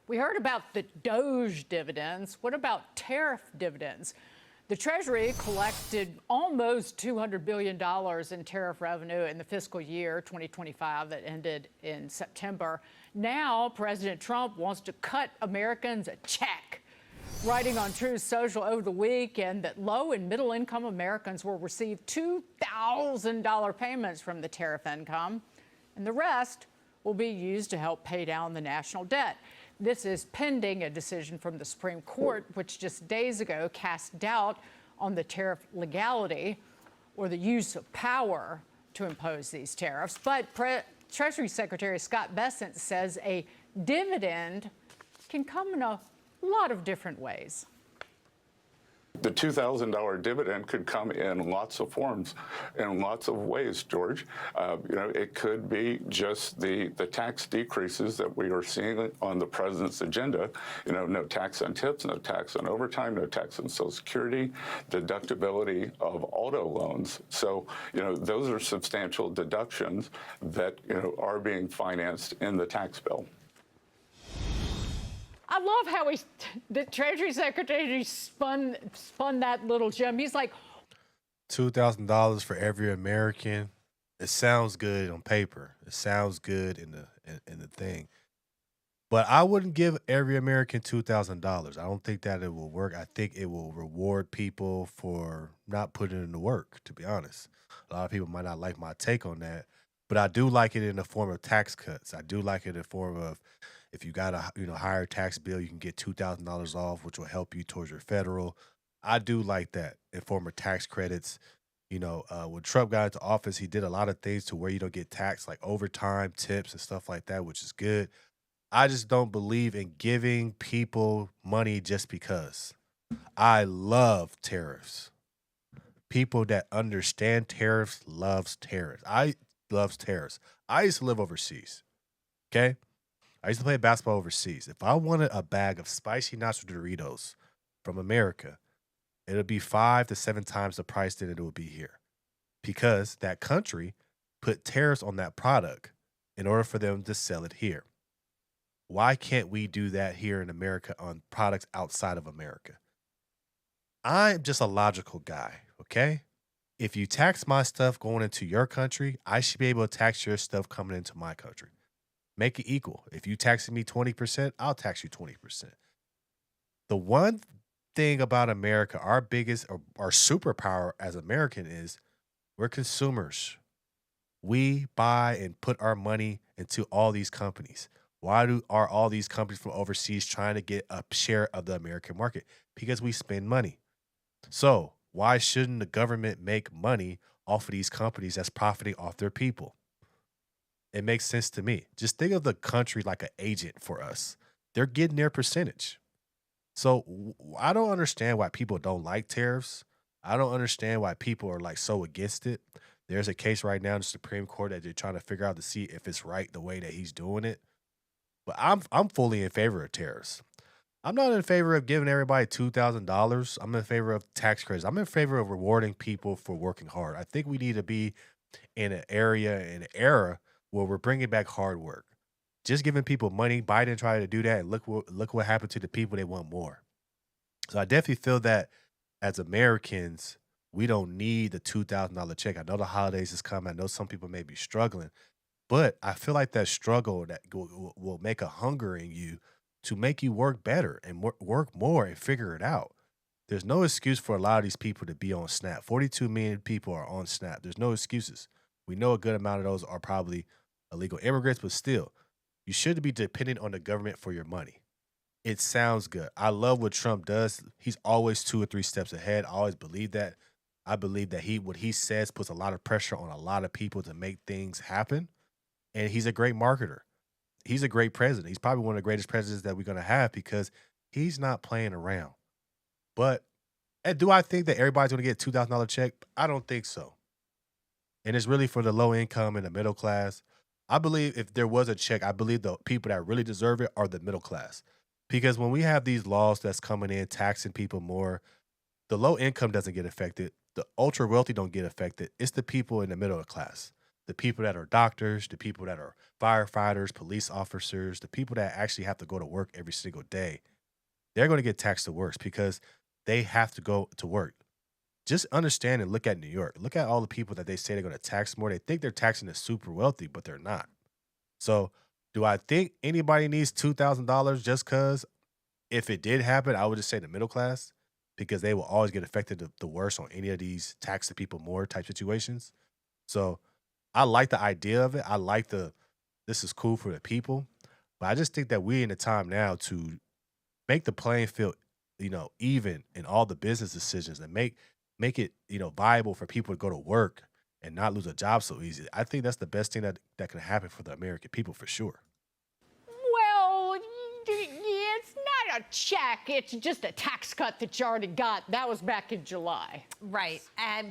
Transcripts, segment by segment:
We heard about the Doge dividends. What about tariff dividends? The Treasury collected almost $200 billion in tariff revenue in the fiscal year 2025 that ended in September. Now, President Trump wants to cut Americans a check, writing on Truth Social over the weekend that low and middle income Americans will receive $2,000 payments from the tariff income, and the rest will be used to help pay down the national debt. This is pending a decision from the Supreme Court, which just days ago cast doubt on the tariff legality or the use of power to impose these tariffs. But Treasury Secretary Scott Bessent says a dividend can come in a lot of different ways. The $2,000 dividend could come in lots of forms, in lots of ways, George. It could be just the tax decreases that we are seeing on the president's agenda. No tax on tips, no tax on overtime, no tax on Social Security, deductibility of auto loans. So, those are substantial deductions that, are being financed in the tax bill. I love how the Treasury Secretary spun that little gem. He's like, $2,000 for every American. It sounds good on paper. It sounds good in the thing. But I wouldn't give every American $2,000. I don't think that it will work. I think it will reward people for not putting in the work, to be honest. A lot of people might not like my take on that, but I do like it in the form of tax cuts. I do like it in the form of, if you got a higher tax bill, you can get $2,000 off, which will help you towards your federal. I do like that in form of tax credits. When Trump got into office, he did a lot of things to where you don't get taxed, like overtime, tips, and stuff like that, which is good. I just don't believe in giving people money just because. I love tariffs. People that understand tariffs loves tariffs. I loves tariffs. I used to live overseas. Okay? I used to play basketball overseas. If I wanted a bag of spicy nacho Doritos from America, it would be 5 to 7 times the price that it would be here, because that country put tariffs on that product in order for them to sell it here. Why can't we do that here in America on products outside of America? I'm just a logical guy, okay? If you tax my stuff going into your country, I should be able to tax your stuff coming into my country. Make it equal. If you taxing me 20%, I'll tax you 20%. The one thing about America, our biggest or our superpower as American, is we're consumers. We buy and put our money into all these companies. Why are all these companies from overseas trying to get a share of the American market? Because we spend money. So why shouldn't the government make money off of these companies that's profiting off their people? It makes sense to me. Just think of the country like an agent for us. They're getting their percentage. So I don't understand why people don't like tariffs. I don't understand why people are like so against it. There's a case right now in the Supreme Court that they're trying to figure out to see if it's right the way that he's doing it. But I'm fully in favor of tariffs. I'm not in favor of giving everybody $2,000. I'm in favor of tax credits. I'm in favor of rewarding people for working hard. I think we need to be in an era where we're bringing back hard work. Just giving people money. Biden tried to do that, and look what happened to the people. They want more. So I definitely feel that as Americans, we don't need the $2,000 check. I know the holidays is coming. I know some people may be struggling, but I feel like that struggle that will make a hunger in you to make you work better and work more and figure it out. There's no excuse for a lot of these people to be on SNAP. 42 million people are on SNAP. There's no excuses. We know a good amount of those are probably illegal immigrants, but still, you shouldn't be dependent on the government for your money. It sounds good. I love what Trump does. He's always 2 or 3 steps ahead. I always believe that. I believe that what he says puts a lot of pressure on a lot of people to make things happen. And he's a great marketer. He's a great president. He's probably one of the greatest presidents that we're going to have because he's not playing around. But do I think that everybody's going to get a $2,000 check? I don't think so. And it's really for the low income and the middle class. I believe if there was a check, I believe the people that really deserve it are the middle class. Because when we have these laws that's coming in, taxing people more, the low income doesn't get affected. The ultra wealthy don't get affected. It's the people in the middle class. the people that are doctors, the people that are firefighters, police officers, the people that actually have to go to work every single day, they're going to get taxed the worst because they have to go to work. Just understand and look at New York. Look at all the people that they say they're going to tax more. They think they're taxing the super wealthy, but they're not. So, do I think anybody needs $2,000 just because? If it did happen, I would just say the middle class because they will always get affected the worst on any of these tax the people more type situations. So, I like the idea of it. I like this is cool for the people, but I just think that we're in the time now to make the playing field, even in all the business decisions and make it, viable for people to go to work and not lose a job so easy. I think that's the best thing that can happen for the American people for sure. Well, it's not a check. It's just a tax cut that you already got. That was back in July. Right.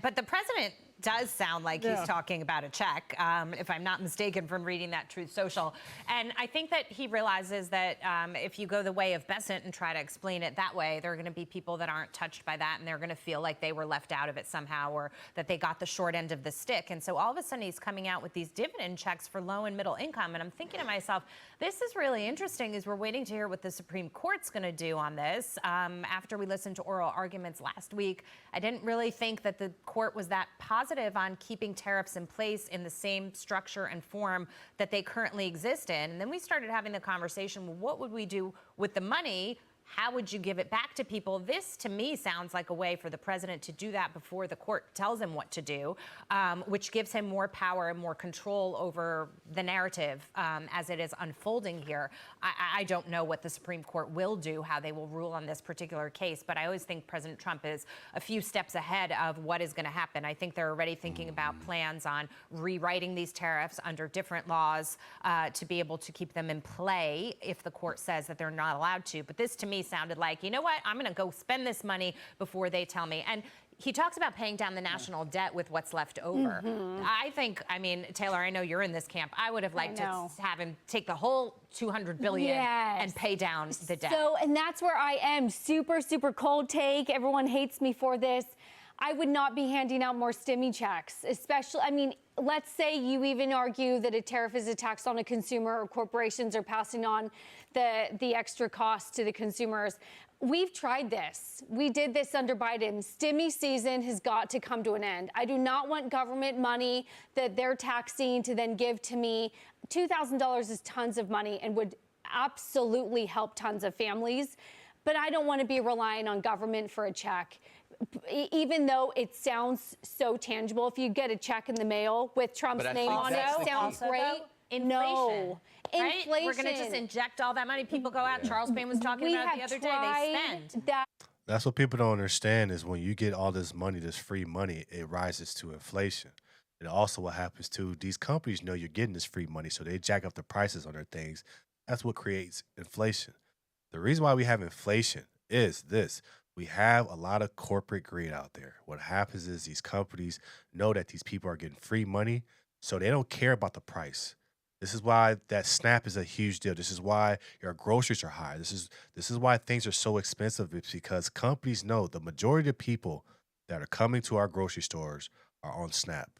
But the president does sound like he's talking about a check, if I'm not mistaken from reading that Truth Social. And I think that he realizes that if you go the way of Besant and try to explain it that way, there are going to be people that aren't touched by that, and they're going to feel like they were left out of it somehow, or that they got the short end of the stick. And so all of a sudden he's coming out with these dividend checks for low and middle income. And I'm thinking to myself, this is really interesting, as we're waiting to hear what the Supreme Court's going to do on this. After we listened to oral arguments last week, I didn't really think that the court was that positive on keeping tariffs in place in the same structure and form that they currently exist in. And then we started having the conversation, well, what would we do with the money? How would you give it back to people? This, to me, sounds like a way for the president to do that before the court tells him what to do, which gives him more power and more control over the narrative as it is unfolding here. I don't know what the Supreme Court will do, how they will rule on this particular case, but I always think President Trump is a few steps ahead of what is going to happen. I think they're already thinking about plans on rewriting these tariffs under different laws to be able to keep them in play if the court says that they're not allowed to. But this, to me, sounded like, you know what, I'm going to go spend this money before they tell me. And he talks about paying down the national debt with what's left over. I mean, Taylor, I know you're in this camp. I would have liked to have him take the whole $200 billion and pay down the debt. So, and that's where I am. Super, super cold take. Everyone hates me for this. I would not be handing out more stimmy checks, especially, I mean, let's say you even argue that a tariff is a tax on a consumer or corporations are passing on the extra cost to the consumers. We've tried this. We did this under Biden. Stimmy season has got to come to an end. I do not want government money that they're taxing to then give to me. $2,000 is tons of money and would absolutely help tons of families. But I don't want to be relying on government for a check. Even though it sounds so tangible, if you get a check in the mail with Trump's name on it, sounds great. Inflation, no. Right? Inflation. We're going to just inject all that money. People go out. Charles Payne was talking about it the other day. They spend. That's what people don't understand is when you get all this money, this free money, it rises to inflation. And also what happens too, these companies know you're getting this free money, so they jack up the prices on their things. That's what creates inflation. The reason why we have inflation is this. We have a lot of corporate greed out there. What happens is these companies know that these people are getting free money, so they don't care about the price. This is why that SNAP is a huge deal. This is why your groceries are high. This is why things are so expensive. It's because companies know the majority of people that are coming to our grocery stores are on SNAP.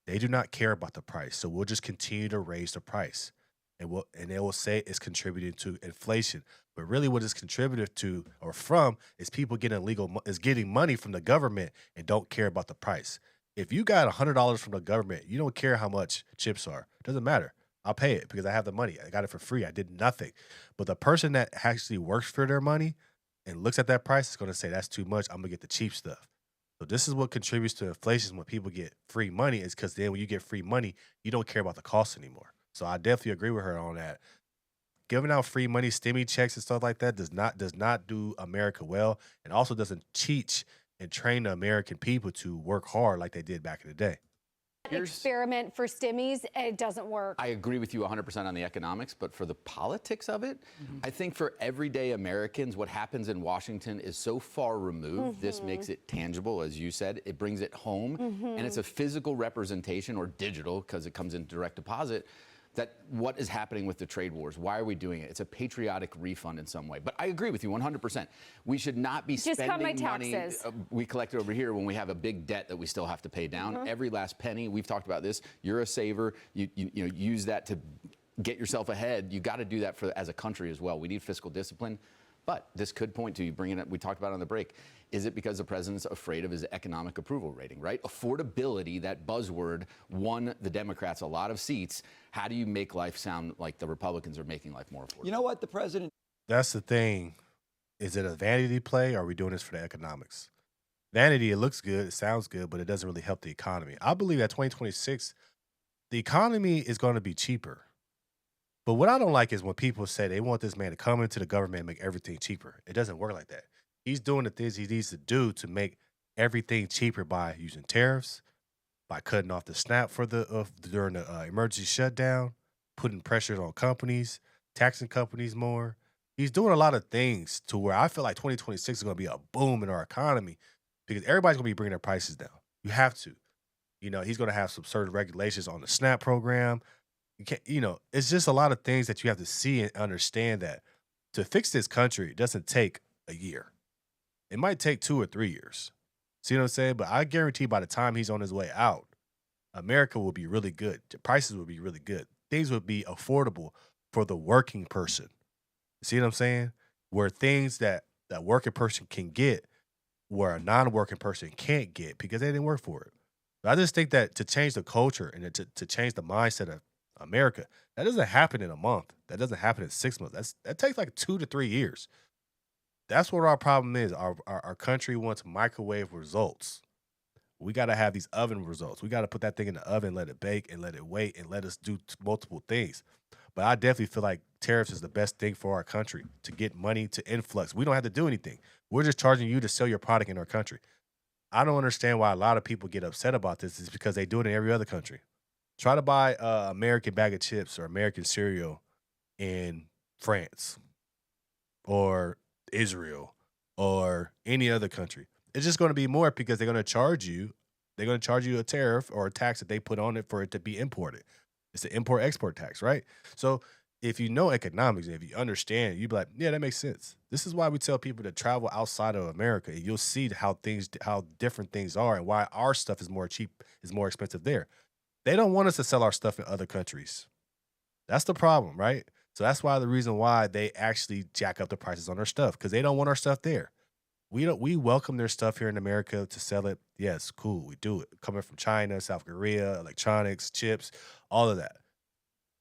They do not care about the price, so we'll just continue to raise the price. And they will say it's contributing to inflation. But really what it's contributed to or from is people getting money from the government and don't care about the price. If you got $100 from the government, you don't care how much chips are. Doesn't matter. I'll pay it because I have the money. I got it for free. I did nothing. But the person that actually works for their money and looks at that price is going to say, that's too much. I'm going to get the cheap stuff. So this is what contributes to inflation when people get free money is because then when you get free money, you don't care about the cost anymore. So I definitely agree with her on that. Giving out free money, stimmy checks and stuff like that does not do America well, and also doesn't teach and train the American people to work hard like they did back in the day. Experiment for stimmies, it doesn't work. I agree with you 100% on the economics, but for the politics of it, I think for everyday Americans, what happens in Washington is so far removed. This makes it tangible, as you said. It brings it home, and it's a physical representation or digital because it comes in direct deposit. that what is happening with the trade wars? Why are we doing it? It's a patriotic refund in some way. But I agree with you 100%. We should not be Just cut my spending money taxes. we collect over here when we have a big debt that we still have to pay down. Every last penny. We've talked about this. You're a saver. You know, use that to get yourself ahead. You got to do that as a country as well. We need fiscal discipline. But this could point to, you bring it up, we talked about it on the break, is it because the president's afraid of his economic approval rating, right? Affordability, that buzzword, won the Democrats a lot of seats. How do you make life sound like the Republicans are making life more affordable? You know what, the president... That's the thing. Is it a vanity play, or are we doing this for the economics? Vanity, it looks good, it sounds good, but it doesn't really help the economy. I believe that 2026, the economy is going to be cheaper. But what I don't like is when people say they want this man to come into the government and make everything cheaper. It doesn't work like that. He's doing the things he needs to do to make everything cheaper by using tariffs, by cutting off the SNAP for during the emergency shutdown, putting pressure on companies, taxing companies more. He's doing a lot of things to where I feel like 2026 is going to be a boom in our economy because everybody's going to be bringing their prices down. You have to. You know, he's going to have some certain regulations on the SNAP program. You can't, you know, it's just a lot of things that you have to see and understand that to fix this country, it doesn't take a year. It might take 2 or 3 years. See what I'm saying? But I guarantee by the time he's on his way out, America will be really good. The prices will be really good. Things will be affordable for the working person. See what I'm saying? Where things that working person can get, where a non-working person can't get because they didn't work for it. But I just think that to change the culture and to change the mindset of America, that doesn't happen in a month. That doesn't happen in 6 months. That takes like 2 to 3 years. That's what our problem is. Our country wants microwave results. We got to have these oven results. We got to put that thing in the oven, let it bake, and let it wait, and let us do multiple things. But I definitely feel like tariffs is the best thing for our country to get money to influx. We don't have to do anything. We're just charging you to sell your product in our country. I don't understand why a lot of people get upset about this. It's because they do it in every other country. Try to buy an American bag of chips or American cereal in France or Israel or any other country. It's just going to be more because they're going to charge you. They're going to charge you a tariff or a tax that they put on it for it to be imported. It's the import-export tax, right? So if you know economics and if you understand, you'd be like, yeah, that makes sense. This is why we tell people to travel outside of America, and you'll see how different things are and why our stuff is more cheap, is more expensive there. They don't want us to sell our stuff in other countries. That's the problem, right? So that's why the reason why they actually jack up the prices on our stuff, because they don't want our stuff there. We welcome their stuff here in America to sell it. Yes, cool, we do it. Coming from China, South Korea, electronics, chips, all of that.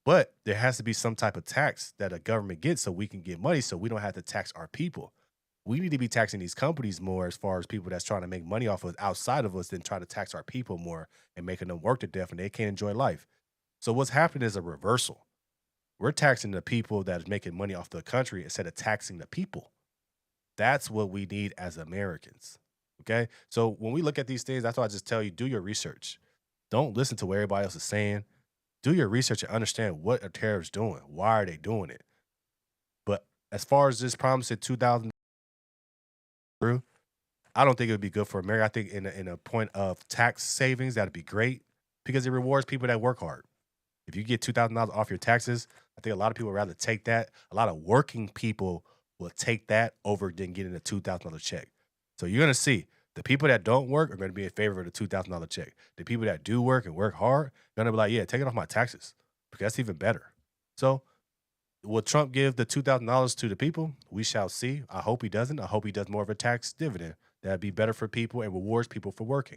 But there has to be some type of tax that a government gets so we can get money so we don't have to tax our people. We need to be taxing these companies more as far as people that's trying to make money off of us outside of us than try to tax our people more and making them work to death and they can't enjoy life. So what's happening is a reversal. We're taxing the people that is making money off the country instead of taxing the people. That's what we need as Americans. Okay? So when we look at these things, that's why I just tell you, do your research. Don't listen to what everybody else is saying. Do your research and understand what are tariffs doing. Why are they doing it? But as far as this promise in 2000, I don't think it would be good for America. I think in a point of tax savings, that'd be great because it rewards people that work hard. If you get $2,000 off your taxes, I think a lot of people would rather take that. A lot of working people will take that over than getting a $2,000 check. So you're going to see the people that don't work are going to be in favor of the $2,000 check. The people that do work and work hard are going to be like, yeah, take it off my taxes because that's even better. So will Trump give the $2,000 to the people? We shall see. I hope he doesn't. I hope he does more of a tax dividend. That'd be better for people and rewards people for working.